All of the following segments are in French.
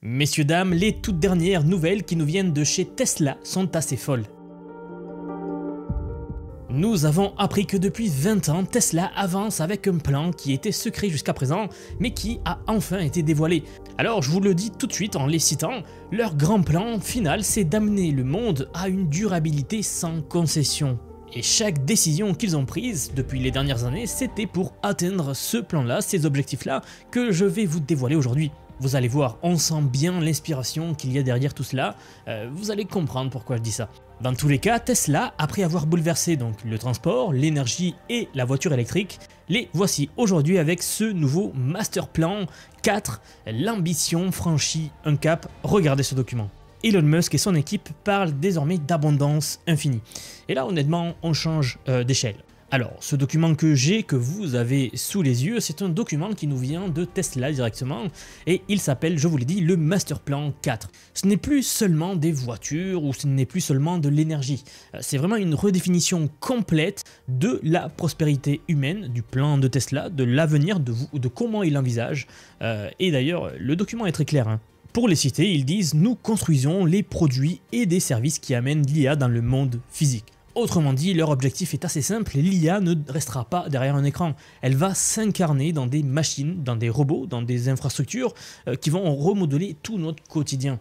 Messieurs, dames, les toutes dernières nouvelles qui nous viennent de chez Tesla sont assez folles. Nous avons appris que depuis 20 ans, Tesla avance avec un plan qui était secret jusqu'à présent, mais qui a enfin été dévoilé. Alors je vous le dis tout de suite en les citant, leur grand plan final c'est d'amener le monde à une durabilité sans concession. Et chaque décision qu'ils ont prise depuis les dernières années, c'était pour atteindre ce plan-là, ces objectifs-là, que je vais vous dévoiler aujourd'hui. Vous allez voir, on sent bien l'inspiration qu'il y a derrière tout cela, vous allez comprendre pourquoi je dis ça. Dans tous les cas, Tesla, après avoir bouleversé donc le transport, l'énergie et la voiture électrique, les voici aujourd'hui avec ce nouveau Master Plan 4, l'ambition franchit un cap, regardez ce document. Elon Musk et son équipe parlent désormais d'abondance infinie. Et là honnêtement, on change d'échelle. Alors, ce document que vous avez sous les yeux, c'est un document qui nous vient de Tesla directement et il s'appelle, je vous l'ai dit, le Master Plan 4. Ce n'est plus seulement des voitures ou ce n'est plus seulement de l'énergie. C'est vraiment une redéfinition complète de la prospérité humaine, du plan de Tesla, de l'avenir, de comment il l'envisage. Et d'ailleurs, le document est très clair, hein. Pour les citer, ils disent « Nous construisons les produits et des services qui amènent l'IA dans le monde physique ». Autrement dit, leur objectif est assez simple, l'IA ne restera pas derrière un écran, elle va s'incarner dans des machines, dans des robots, dans des infrastructures qui vont remodeler tout notre quotidien.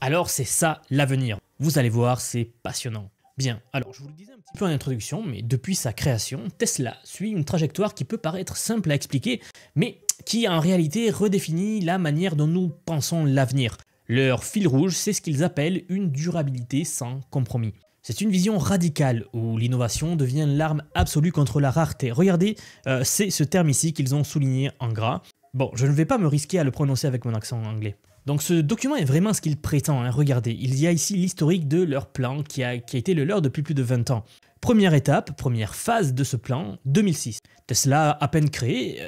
Alors c'est ça l'avenir, vous allez voir, c'est passionnant. Bien, alors je vous le disais un petit peu en introduction, mais depuis sa création, Tesla suit une trajectoire qui peut paraître simple à expliquer, mais qui en réalité redéfinit la manière dont nous pensons l'avenir. Leur fil rouge, c'est ce qu'ils appellent une durabilité sans compromis. C'est une vision radicale où l'innovation devient l'arme absolue contre la rareté. Regardez, c'est ce terme ici qu'ils ont souligné en gras. Bon, je ne vais pas me risquer à le prononcer avec mon accent anglais. Donc ce document est vraiment ce qu'il prétend, hein. Regardez, il y a ici l'historique de leur plan qui a été le leur depuis plus de 20 ans. Première étape, première phase de ce plan, 2006. Tesla, à peine créé,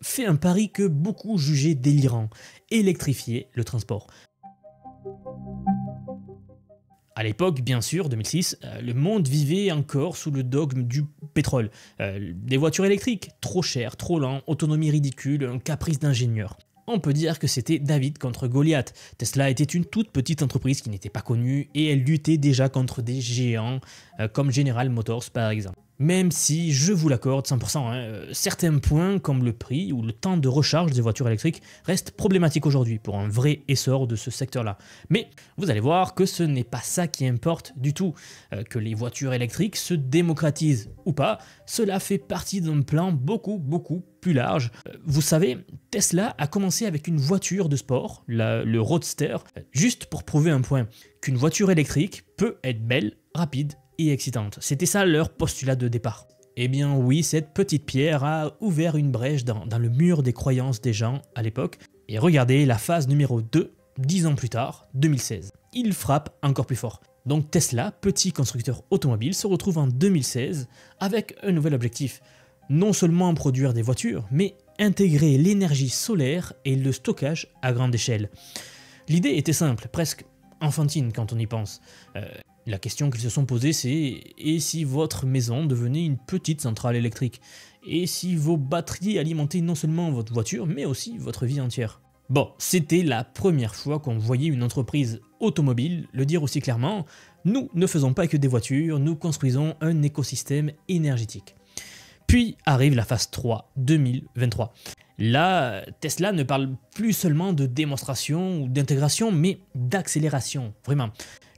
fait un pari que beaucoup jugeaient délirant, électrifier le transport. À l'époque, bien sûr, 2006, le monde vivait encore sous le dogme du pétrole. Des voitures électriques, trop chères, trop lents, autonomie ridicule, un caprice d'ingénieur. On peut dire que c'était David contre Goliath. Tesla était une toute petite entreprise qui n'était pas connue et elle luttait déjà contre des géants comme General Motors par exemple. Même si, je vous l'accorde 100%, hein, certains points comme le prix ou le temps de recharge des voitures électriques restent problématiques aujourd'hui pour un vrai essor de ce secteur-là. Mais vous allez voir que ce n'est pas ça qui importe du tout. Que les voitures électriques se démocratisent ou pas, cela fait partie d'un plan beaucoup plus large. Vous savez, Tesla a commencé avec une voiture de sport, le Roadster, juste pour prouver un point, qu'une voiture électrique peut être belle, rapide, et excitante. C'était ça leur postulat de départ. Eh bien oui, cette petite pierre a ouvert une brèche dans le mur des croyances des gens à l'époque. Et regardez la phase numéro 2, 10 ans plus tard, 2016. Il frappe encore plus fort. Donc Tesla, petit constructeur automobile, se retrouve en 2016 avec un nouvel objectif. Non seulement produire des voitures, mais intégrer l'énergie solaire et le stockage à grande échelle. L'idée était simple, presque enfantine quand on y pense. La question qu'ils se sont posée, c'est « Et si votre maison devenait une petite centrale électrique ? Et si vos batteries alimentaient non seulement votre voiture, mais aussi votre vie entière ?» Bon, c'était la première fois qu'on voyait une entreprise automobile le dire aussi clairement « Nous ne faisons pas que des voitures, nous construisons un écosystème énergétique. » Puis arrive la phase 3, 2023. Là, Tesla ne parle plus seulement de démonstration ou d'intégration, mais d'accélération, vraiment.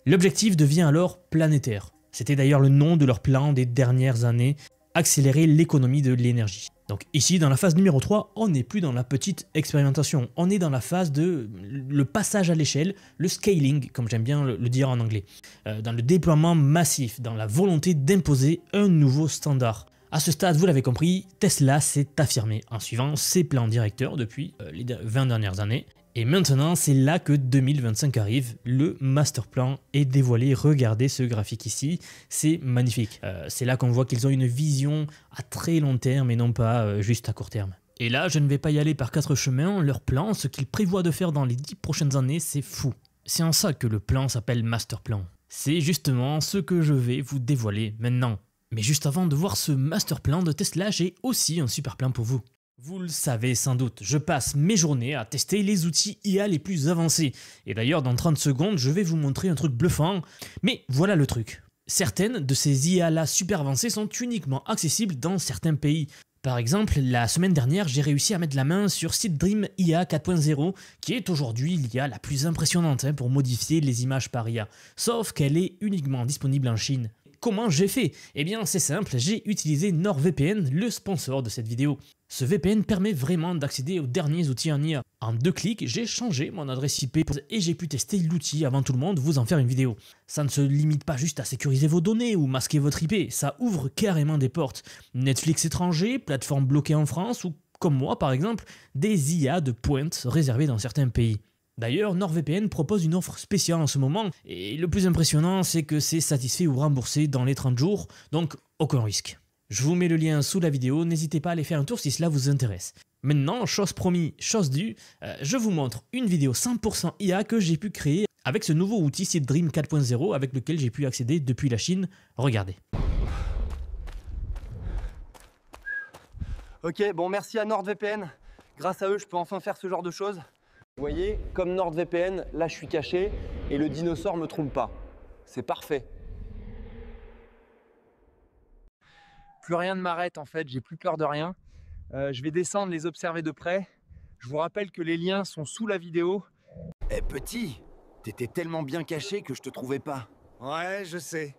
L'objectif devient alors planétaire. C'était d'ailleurs le nom de leur plan des dernières années, accélérer l'économie de l'énergie. Donc ici, dans la phase numéro 3, on n'est plus dans la petite expérimentation, on est dans la phase de le passage à l'échelle, le scaling, comme j'aime bien le dire en anglais, dans le déploiement massif, dans la volonté d'imposer un nouveau standard. À ce stade, vous l'avez compris, Tesla s'est affirmé en suivant ses plans directeurs depuis les 20 dernières années. Et maintenant, c'est là que 2025 arrive, le master plan est dévoilé, regardez ce graphique ici, c'est magnifique. C'est là qu'on voit qu'ils ont une vision à très long terme et non pas juste à court terme. Et là, je ne vais pas y aller par 4 chemins, leur plan, ce qu'ils prévoient de faire dans les 10 prochaines années, c'est fou. C'est en ça que le plan s'appelle master plan. C'est justement ce que je vais vous dévoiler maintenant. Mais juste avant de voir ce master plan de Tesla, j'ai aussi un super plan pour vous. Vous le savez sans doute, je passe mes journées à tester les outils IA les plus avancés. Et d'ailleurs, dans 30 secondes, je vais vous montrer un truc bluffant. Mais voilà le truc. Certaines de ces IA-là super avancées sont uniquement accessibles dans certains pays. Par exemple, la semaine dernière, j'ai réussi à mettre la main sur SeedDream IA 4.0, qui est aujourd'hui l'IA la plus impressionnante pour modifier les images par IA. Sauf qu'elle est uniquement disponible en Chine. Comment j'ai fait? Eh bien c'est simple, j'ai utilisé NordVPN, le sponsor de cette vidéo. Ce VPN permet vraiment d'accéder aux derniers outils en IA. En 2 clics, j'ai changé mon adresse IP et j'ai pu tester l'outil avant tout le monde, vous en faire une vidéo. Ça ne se limite pas juste à sécuriser vos données ou masquer votre IP, ça ouvre carrément des portes. Netflix étranger, plateforme bloquée en France ou, comme moi par exemple, des IA de pointe réservées dans certains pays. D'ailleurs, NordVPN propose une offre spéciale en ce moment, et le plus impressionnant, c'est que c'est satisfait ou remboursé dans les 30 jours, donc aucun risque. Je vous mets le lien sous la vidéo, n'hésitez pas à aller faire un tour si cela vous intéresse. Maintenant, chose promis, chose due, je vous montre une vidéo 100% IA que j'ai pu créer avec ce nouveau outil SeedDream 4.0 avec lequel j'ai pu accéder depuis la Chine. Regardez. Ok, bon merci à NordVPN. Grâce à eux, je peux enfin faire ce genre de choses. Vous voyez, comme NordVPN, là je suis caché et le dinosaure me trompe pas. C'est parfait. Plus rien ne m'arrête en fait, j'ai plus peur de rien. Je vais descendre, les observer de près. Je vous rappelle que les liens sont sous la vidéo. Eh petit, t'étais tellement bien caché que je te trouvais pas. Ouais, je sais.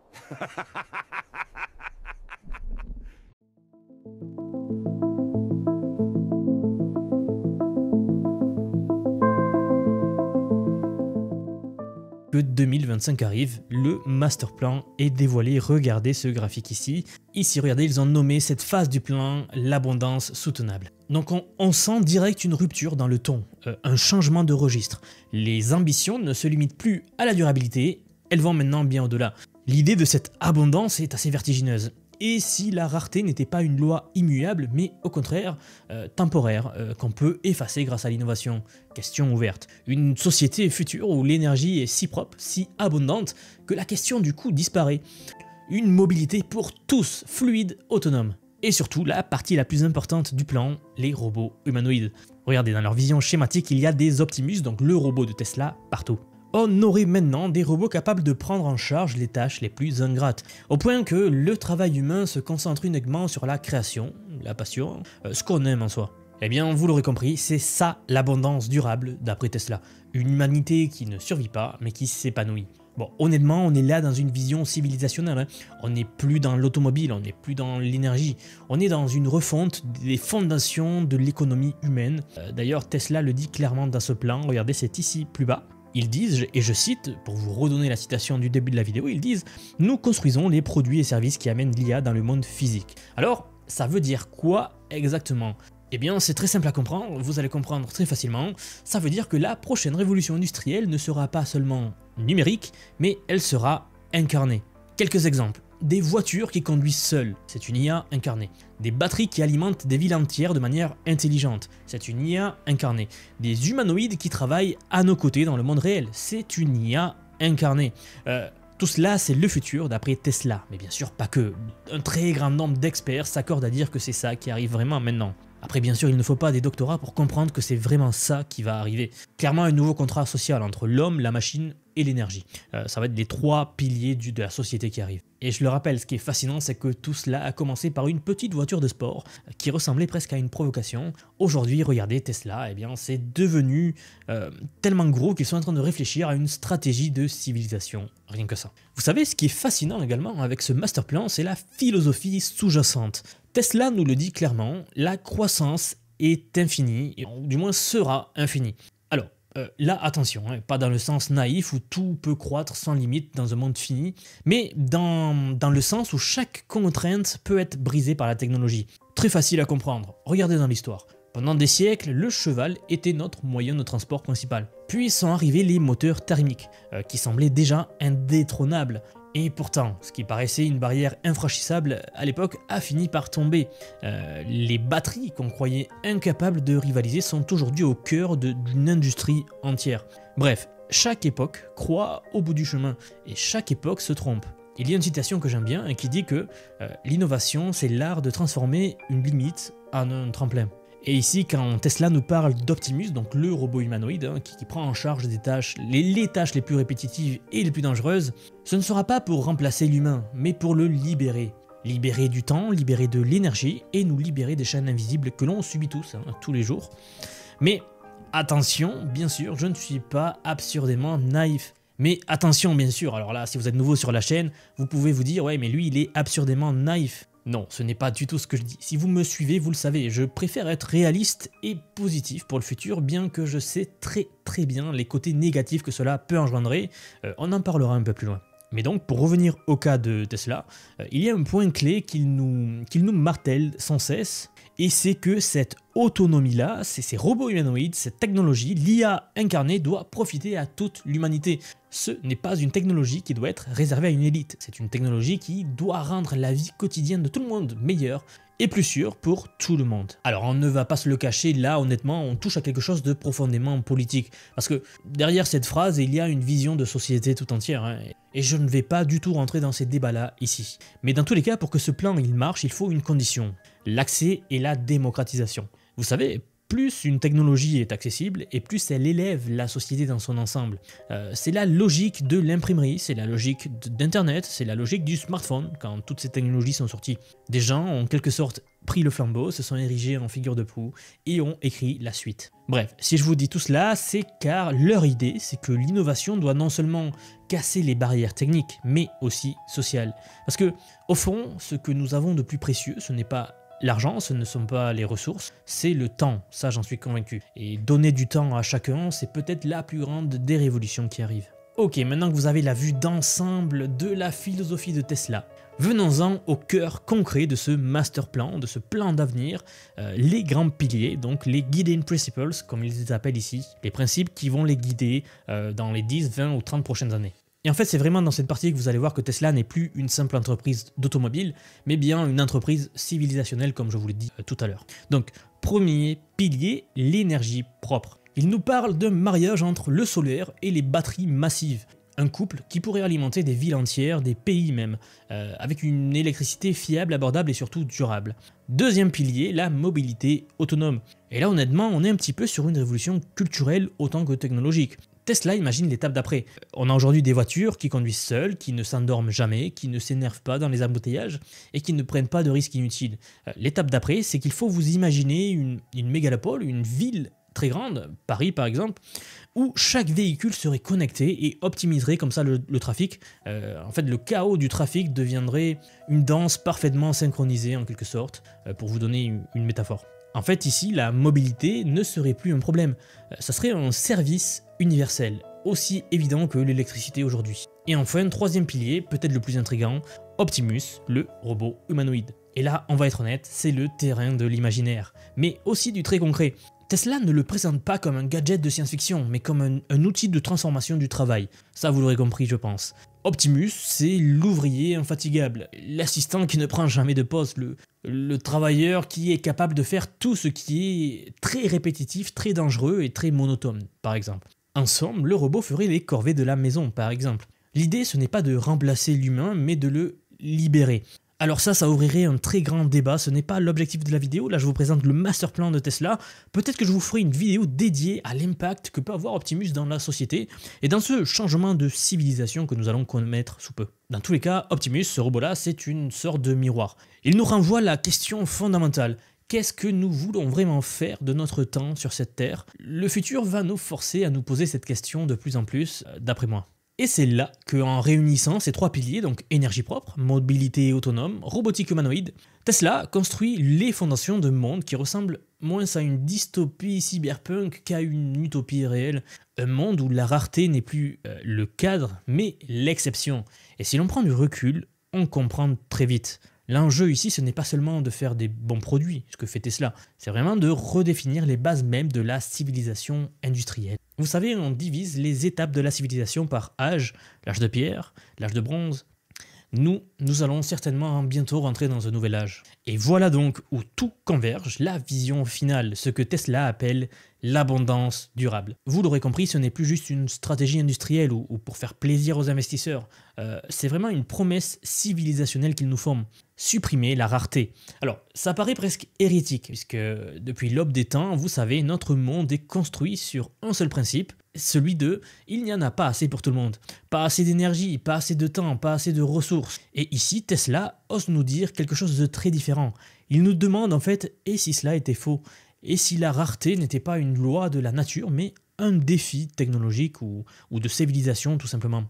Que 2025 arrive, le master plan est dévoilé. Regardez ce graphique ici. Ici, regardez, ils ont nommé cette phase du plan l'abondance soutenable. Donc on sent direct une rupture dans le ton, un changement de registre. Les ambitions ne se limitent plus à la durabilité, elles vont maintenant bien au-delà. L'idée de cette abondance est assez vertigineuse. Et si la rareté n'était pas une loi immuable, mais au contraire temporaire, qu'on peut effacer grâce à l'innovation? Question ouverte. Une société future où l'énergie est si propre, si abondante, que la question du coût disparaît. Une mobilité pour tous, fluide, autonome. Et surtout, la partie la plus importante du plan, les robots humanoïdes. Regardez, dans leur vision schématique, il y a des Optimus, donc le robot de Tesla, partout. On aurait maintenant des robots capables de prendre en charge les tâches les plus ingrates, au point que le travail humain se concentre uniquement sur la création, la passion, ce qu'on aime en soi. Eh bien, vous l'aurez compris, c'est ça l'abondance durable d'après Tesla. Une humanité qui ne survit pas, mais qui s'épanouit. Bon, honnêtement, on est là dans une vision civilisationnelle. On n'est plus dans l'automobile, on n'est plus dans l'énergie. On est dans une refonte des fondations de l'économie humaine. D'ailleurs, Tesla le dit clairement dans ce plan. Regardez, c'est ici, plus bas. Ils disent, et je cite, pour vous redonner la citation du début de la vidéo, ils disent « Nous construisons les produits et services qui amènent l'IA dans le monde physique ». Alors, ça veut dire quoi exactement? Eh bien, c'est très simple à comprendre, vous allez comprendre très facilement. Ça veut dire que la prochaine révolution industrielle ne sera pas seulement numérique, mais elle sera incarnée. Quelques exemples. Des voitures qui conduisent seules, c'est une IA incarnée. Des batteries qui alimentent des villes entières de manière intelligente, c'est une IA incarnée. Des humanoïdes qui travaillent à nos côtés dans le monde réel, c'est une IA incarnée. Tout cela, c'est le futur d'après Tesla, mais bien sûr pas que. Un très grand nombre d'experts s'accordent à dire que c'est ça qui arrive vraiment maintenant. Après, bien sûr, il ne faut pas des doctorats pour comprendre que c'est vraiment ça qui va arriver. Clairement, un nouveau contrat social entre l'homme, la machine et l'énergie. Ça va être les 3 piliers de la société qui arrivent. Et je le rappelle, ce qui est fascinant, c'est que tout cela a commencé par une petite voiture de sport qui ressemblait presque à une provocation. Aujourd'hui, regardez, Tesla, eh bien, c'est devenu tellement gros qu'ils sont en train de réfléchir à une stratégie de civilisation. Rien que ça. Vous savez, ce qui est fascinant également avec ce master plan, c'est la philosophie sous-jacente. Tesla nous le dit clairement, la croissance est infinie, et du moins sera infinie. Alors, là, attention, pas dans le sens naïf où tout peut croître sans limite dans un monde fini, mais dans le sens où chaque contrainte peut être brisée par la technologie. Très facile à comprendre, regardez dans l'histoire. Pendant des siècles, le cheval était notre moyen de transport principal. Puis sont arrivés les moteurs thermiques, qui semblaient déjà indétrônables. Et pourtant, ce qui paraissait une barrière infranchissable à l'époque a fini par tomber. Les batteries qu'on croyait incapables de rivaliser sont aujourd'hui au cœur d'une industrie entière. Bref, chaque époque croit au bout du chemin et chaque époque se trompe. Il y a une citation que j'aime bien qui dit que l'innovation, c'est l'art de transformer une limite en un tremplin. Et ici, quand Tesla nous parle d'Optimus, donc le robot humanoïde qui prend en charge des tâches, les tâches les plus répétitives et les plus dangereuses, ce ne sera pas pour remplacer l'humain, mais pour le libérer. Libérer du temps, libérer de l'énergie et nous libérer des chaînes invisibles que l'on subit tous les jours. Mais attention, bien sûr, je ne suis pas absurdément naïf. Mais attention, bien sûr, alors là, si vous êtes nouveau sur la chaîne, vous pouvez vous dire « ouais, mais lui, il est absurdément naïf ». Non, ce n'est pas du tout ce que je dis. Si vous me suivez, vous le savez, je préfère être réaliste et positif pour le futur, bien que je sais très bien les côtés négatifs que cela peut engendrer. On en parlera un peu plus loin. Mais donc, pour revenir au cas de Tesla, il y a un point clé qu'il nous martèle sans cesse, et c'est que cette autonomie-là, ces robots humanoïdes, cette technologie, l'IA incarnée doit profiter à toute l'humanité. Ce n'est pas une technologie qui doit être réservée à une élite, c'est une technologie qui doit rendre la vie quotidienne de tout le monde meilleure et plus sûre pour tout le monde. Alors on ne va pas se le cacher, là honnêtement on touche à quelque chose de profondément politique, parce que derrière cette phrase il y a une vision de société tout entière, et je ne vais pas du tout rentrer dans ces débats-là ici. Mais dans tous les cas, pour que ce plan il marche, il faut une condition, l'accès et la démocratisation. Vous savez, plus une technologie est accessible et plus elle élève la société dans son ensemble. C'est la logique de l'imprimerie, c'est la logique d'Internet, c'est la logique du smartphone quand toutes ces technologies sont sorties. Des gens ont en quelque sorte pris le flambeau, se sont érigés en figure de proue et ont écrit la suite. Bref, si je vous dis tout cela, c'est car leur idée, c'est que l'innovation doit non seulement casser les barrières techniques, mais aussi sociales. Parce que, au fond, ce que nous avons de plus précieux, ce n'est pas l'argent, ce ne sont pas les ressources, c'est le temps, ça j'en suis convaincu. Et donner du temps à chacun, c'est peut-être la plus grande des révolutions qui arrivent. Ok, maintenant que vous avez la vue d'ensemble de la philosophie de Tesla, venons-en au cœur concret de ce master plan, de ce plan d'avenir, les grands piliers, donc les guiding principles, comme ils les appellent ici, les principes qui vont les guider dans les 10, 20 ou 30 prochaines années. Et en fait, c'est vraiment dans cette partie que vous allez voir que Tesla n'est plus une simple entreprise d'automobile, mais bien une entreprise civilisationnelle, comme je vous l'ai dit tout à l'heure. Donc, premier pilier, l'énergie propre. Il nous parle d'un mariage entre le solaire et les batteries massives. Un couple qui pourrait alimenter des villes entières, des pays même, avec une électricité fiable, abordable et surtout durable. Deuxième pilier, la mobilité autonome. Et là, honnêtement, on est un petit peu sur une révolution culturelle autant que technologique. Tesla imagine l'étape d'après. On a aujourd'hui des voitures qui conduisent seules, qui ne s'endorment jamais, qui ne s'énervent pas dans les embouteillages et qui ne prennent pas de risques inutiles. L'étape d'après, c'est qu'il faut vous imaginer une mégalopole, une ville très grande, Paris par exemple, où chaque véhicule serait connecté et optimiserait comme ça le trafic. En fait, le chaos du trafic deviendrait une danse parfaitement synchronisée en quelque sorte, pour vous donner une métaphore. En fait, ici, la mobilité ne serait plus un problème. Ça serait un service universel, aussi évident que l'électricité aujourd'hui. Et enfin, troisième pilier, peut-être le plus intriguant, Optimus, le robot humanoïde. Et là, on va être honnête, c'est le terrain de l'imaginaire, mais aussi du très concret. Tesla ne le présente pas comme un gadget de science-fiction, mais comme un outil de transformation du travail. Ça, vous l'aurez compris, je pense. Optimus, c'est l'ouvrier infatigable, l'assistant qui ne prend jamais de pause, le travailleur qui est capable de faire tout ce qui est très répétitif, très dangereux et très monotone, par exemple. En somme, le robot ferait les corvées de la maison, par exemple. L'idée, ce n'est pas de remplacer l'humain, mais de le libérer. Alors ça ouvrirait un très grand débat, ce n'est pas l'objectif de la vidéo, là je vous présente le master plan de Tesla, peut-être que je vous ferai une vidéo dédiée à l'impact que peut avoir Optimus dans la société et dans ce changement de civilisation que nous allons connaître sous peu. Dans tous les cas, Optimus, ce robot-là, c'est une sorte de miroir. Il nous renvoie la question fondamentale. Qu'est-ce que nous voulons vraiment faire de notre temps sur cette Terre? Le futur va nous forcer à nous poser cette question de plus en plus, d'après moi. Et c'est là qu'en réunissant ces trois piliers, donc énergie propre, mobilité autonome, robotique humanoïde, Tesla construit les fondations d'un monde qui ressemble moins à une dystopie cyberpunk qu'à une utopie réelle. Un monde où la rareté n'est plus le cadre, mais l'exception. Et si l'on prend du recul, on comprend très vite. L'enjeu ici, ce n'est pas seulement de faire des bons produits, ce que fait Tesla, c'est vraiment de redéfinir les bases mêmes de la civilisation industrielle. Vous savez, on divise les étapes de la civilisation par âge, l'âge de pierre, l'âge de bronze, nous allons certainement bientôt rentrer dans un nouvel âge. Et voilà donc où tout converge, la vision finale, ce que Tesla appelle l'abondance durable. Vous l'aurez compris, ce n'est plus juste une stratégie industrielle ou pour faire plaisir aux investisseurs. C'est vraiment une promesse civilisationnelle qu'ils nous font. Supprimer la rareté. Alors, ça paraît presque hérétique, puisque depuis l'aube des temps, vous savez, notre monde est construit sur un seul principe, celui de « il n'y en a pas assez pour tout le monde ». Pas assez d'énergie, pas assez de temps, pas assez de ressources. Et ici, Tesla ose nous dire quelque chose de très différent. Il nous demande en fait « et si cela était faux ?» Et si la rareté n'était pas une loi de la nature, mais un défi technologique ou de civilisation tout simplement.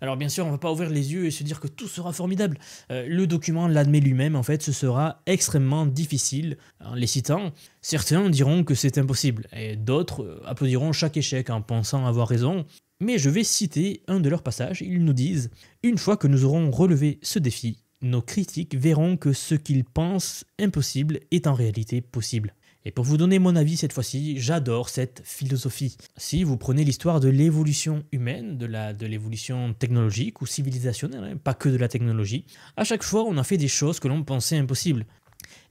Alors bien sûr, on ne va pas ouvrir les yeux et se dire que tout sera formidable. Le document l'admet lui-même, en fait, ce sera extrêmement difficile. En les citant, certains diront que c'est impossible, et d'autres applaudiront chaque échec en pensant avoir raison. Mais je vais citer un de leurs passages, ils nous disent « Une fois que nous aurons relevé ce défi, nos critiques verront que ce qu'ils pensent impossible est en réalité possible. » Et pour vous donner mon avis cette fois-ci, j'adore cette philosophie. Si vous prenez l'histoire de l'évolution humaine, de l'évolution technologique ou civilisationnelle, hein, pas que de la technologie, à chaque fois on a fait des choses que l'on pensait impossibles.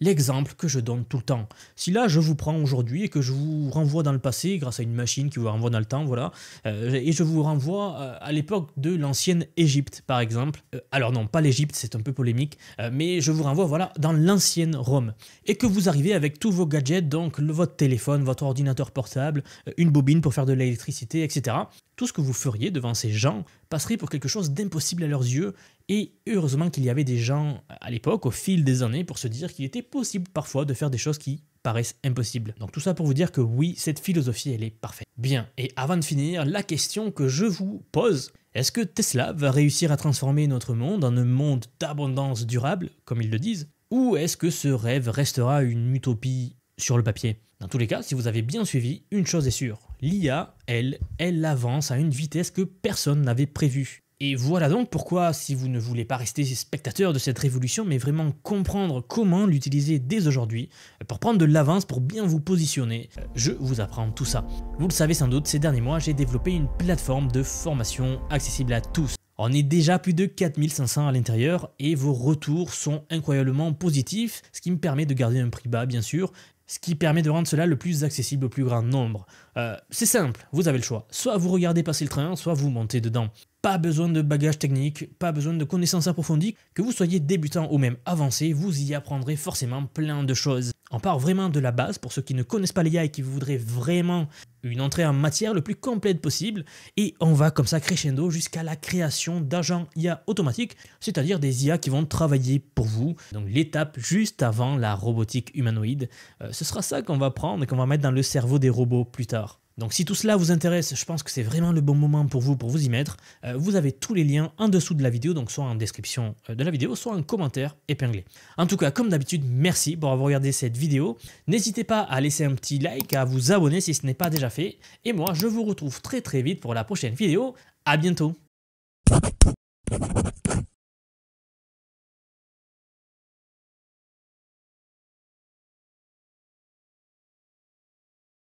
L'exemple que je donne tout le temps. Si là je vous prends aujourd'hui et que je vous renvoie dans le passé grâce à une machine qui vous renvoie dans le temps, voilà, et je vous renvoie à l'époque de l'ancienne Égypte par exemple. Alors non, pas l'Égypte, c'est un peu polémique, mais je vous renvoie voilà dans l'ancienne Rome. Et que vous arrivez avec tous vos gadgets, donc votre téléphone, votre ordinateur portable, une bobine pour faire de l'électricité, etc. Tout ce que vous feriez devant ces gens passerait pour quelque chose d'impossible à leurs yeux. Et heureusement qu'il y avait des gens à l'époque, au fil des années, pour se dire qu'il était possible parfois de faire des choses qui paraissent impossibles. Donc tout ça pour vous dire que oui, cette philosophie, elle est parfaite. Bien, et avant de finir, la question que je vous pose, est-ce que Tesla va réussir à transformer notre monde en un monde d'abondance durable, comme ils le disent, ou est-ce que ce rêve restera une utopie sur le papier? Dans tous les cas, si vous avez bien suivi, une chose est sûre, l'IA, elle avance à une vitesse que personne n'avait prévue. Et voilà donc pourquoi, si vous ne voulez pas rester spectateur de cette révolution, mais vraiment comprendre comment l'utiliser dès aujourd'hui, pour prendre de l'avance, pour bien vous positionner, je vous apprends tout ça. Vous le savez sans doute, ces derniers mois, j'ai développé une plateforme de formation accessible à tous. On est déjà plus de 4500 à l'intérieur et vos retours sont incroyablement positifs, ce qui me permet de garder un prix bas bien sûr, ce qui permet de rendre cela le plus accessible au plus grand nombre. C'est simple, vous avez le choix. Soit vous regardez passer le train, soit vous montez dedans. Pas besoin de bagages techniques, pas besoin de connaissances approfondies. Que vous soyez débutant ou même avancé, vous y apprendrez forcément plein de choses. On part vraiment de la base pour ceux qui ne connaissent pas l'IA et qui voudraient vraiment une entrée en matière le plus complète possible. Et on va comme ça crescendo jusqu'à la création d'agents IA automatiques, c'est-à-dire des IA qui vont travailler pour vous. Donc l'étape juste avant la robotique humanoïde. Ce sera ça qu'on va prendre et qu'on va mettre dans le cerveau des robots plus tard. Donc si tout cela vous intéresse, je pense que c'est vraiment le bon moment pour vous y mettre. Vous avez tous les liens en dessous de la vidéo, donc soit en description de la vidéo, soit en commentaire épinglé. En tout cas, comme d'habitude, merci pour avoir regardé cette vidéo. N'hésitez pas à laisser un petit like, à vous abonner si ce n'est pas déjà fait. Et moi, je vous retrouve très vite pour la prochaine vidéo. À bientôt.